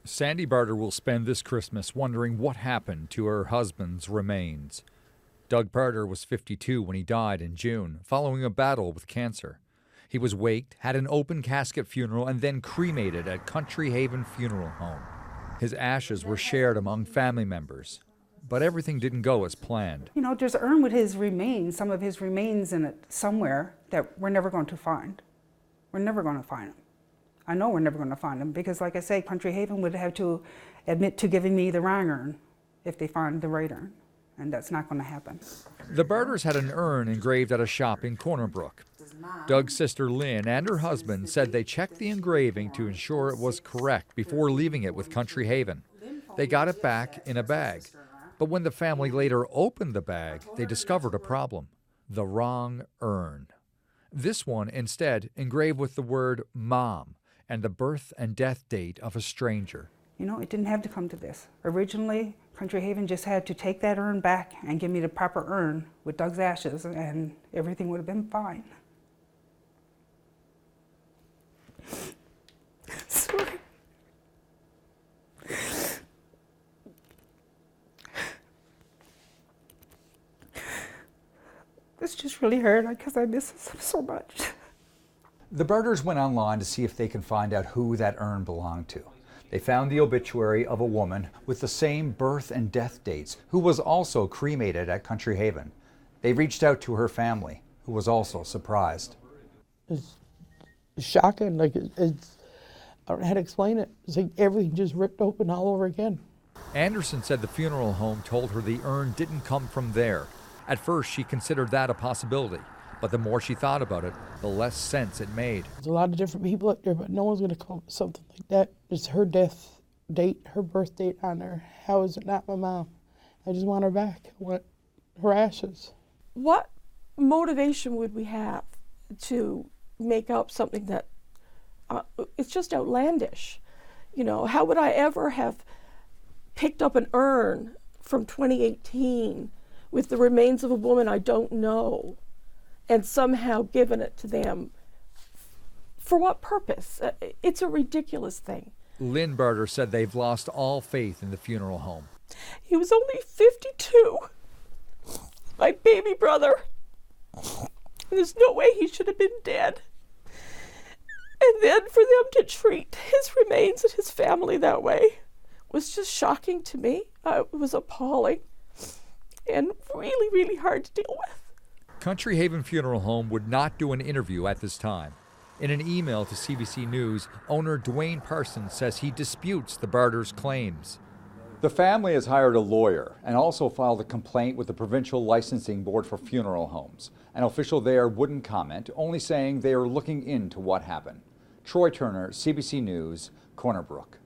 Sandy Barter will spend this Christmas wondering what happened to her husband's remains. Doug Barter was 52 when he died in June, following a battle with cancer. He was waked, had an open casket funeral, and then cremated at Country Haven Funeral Home. His ashes were shared among family members, but everything didn't go as planned. You know, there's an urn with his remains, some of his remains in it somewhere that we're never going to find. We're never going to find them. I know we're never going to find them because, like I say, Country Haven would have to admit to giving me the wrong urn if they find the right urn, and that's not going to happen. The Barters had an urn engraved at a shop in Corner Brook. Doug's sister Lynn and her husband said they checked the engraving to ensure it was correct before leaving it with Country Haven. They got it back in a bag. But when the family later opened the bag, they discovered a problem: the wrong urn. This one instead engraved with the word Mom and the birth and death date of a stranger. You know, it didn't have to come to this. Originally, Country Haven just had to take that urn back and give me the proper urn with Doug's ashes, and everything would have been fine. Sorry. It's just really hard because I miss him so much. The Barters went online to see if they can find out who that urn belonged to. They found the obituary of a woman with the same birth and death dates who was also cremated at Country Haven. They reached out to her family, who was also surprised. It's shocking. Like it's I don't know how to explain it. It's like everything just ripped open all over again. Anderson said the funeral home told her the urn didn't come from there. At first, she considered that a possibility, but the more she thought about it, the less sense it made. There's a lot of different people out there, but no one's going to come up with something like that. It's her death date, her birth date on there. How is it not my mom? I just want her back. I want her ashes. What motivation would we have to make up something that it's just outlandish? You know, how would I ever have picked up an urn from 2018 with the remains of a woman I don't know and somehow given it to them? For what purpose? It's a ridiculous thing. Lynn Barter said they've lost all faith in the funeral home. He was only 52, my baby brother. There's no way he should have been dead. And then for them to treat his remains and his family that way was just shocking to me. It was appalling and really, really hard to deal with. Country Haven Funeral Home would not do an interview at this time. In an email to CBC News, owner Dwayne Parsons says he disputes the Barters' claims. The family has hired a lawyer and also filed a complaint with the Provincial Licensing Board for Funeral Homes. An official there wouldn't comment, only saying they are looking into what happened. Troy Turner, CBC News, Corner Brook.